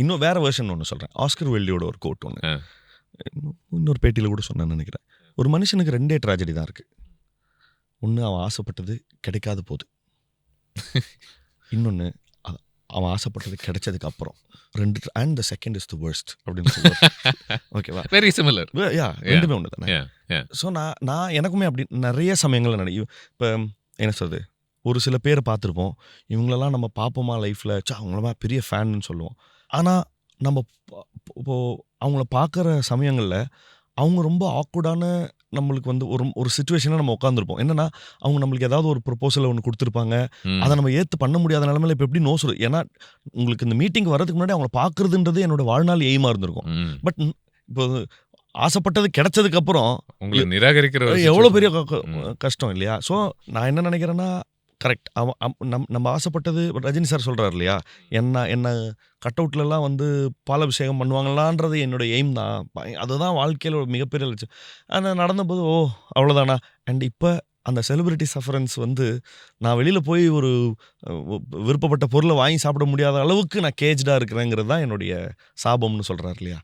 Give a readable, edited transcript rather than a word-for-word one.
இன்னும் வேற வெர்ஷன் ஒன்று சொல்கிறேன். ஆஸ்கர் வெல்லியோட ஒரு கோட் ஒன்று இன்னொரு பேட்டியில் கூட சொன்னேன்னு நினைக்கிறேன். ஒரு மனுஷனுக்கு 2 ட்ராஜடி தான் இருக்குது. ஒன்று அவன் ஆசைப்பட்டது கிடைக்காத போது, இன்னொன்று அவன் ஆசைப்பட்டது கிடைச்சதுக்கு அப்புறம். And the second is the worst அப்படின்னு சொல்லுவாங்க. ஓகேவா? Very similar. ரெண்டுமே ஒன்று தானே. ஸோ நான் எனக்குமே அப்படி நிறைய சமயங்களில் நினைக்கும். இப்போ என்ன சொல்றது, ஒரு சில பேரை பார்த்துருப்போம், இவங்களெல்லாம் நம்ம பார்ப்போமா லைஃப்பில், அவங்கள பெரிய ஃபேன்னு சொல்லுவோம். ஆனால் நம்ம இப்போது அவங்கள பார்க்குற சமயங்களில் அவங்க ரொம்ப ஆக்வர்டான நம்மளுக்கு வந்து ஒரு சுச்சுவேஷனில் நம்ம உட்காந்துருப்போம். என்னன்னா, அவங்க நம்மளுக்கு ஏதாவது ஒரு ப்ரொபோசலை ஒன்று கொடுத்துருப்பாங்க, அதை நம்ம ஏற்று பண்ண முடியாத நிலமையில இப்போ எப்படி நோ சொல்லுது. ஏன்னா உங்களுக்கு இந்த மீட்டிங் வர்றதுக்கு முன்னாடி அவங்கள பார்க்குறதுன்றது என்னோட வாழ்நாள் எய்மாக இருந்திருக்கும். பட் இப்போ ஆசைப்பட்டது கிடைச்சதுக்கு அப்புறம் உங்களுக்கு நிராகரிக்கிற எவ்வளோ பெரிய கஷ்டம் இல்லையா? ஸோ நான் என்ன நினைக்கிறேன்னா, கரெக்ட். நம்ம ஆசைப்பட்டது ரஜினி சார் சொல்கிறார் இல்லையா, என்ன கட் அவுட்லலாம் வந்து பாலாபிஷேகம் பண்ணுவாங்களான்றது என்னோட எய்ம் தான். அதுதான் வாழ்க்கையில் ஒரு மிகப்பெரிய லட்சம். ஆனால் நடந்தபோது அவ்வளோதானா. அண்ட் இப்போ அந்த செலிபிரிட்டி சஃபரன்ஸ் வந்து நான் வெளியில் போய் ஒரு விருப்பப்பட்ட பொருளை வாங்கி சாப்பிட முடியாத அளவுக்கு நான் கேஜ்டாக இருக்கிறேங்கிறது தான் என்னுடைய சாபம்னு சொல்கிறார் இல்லையா.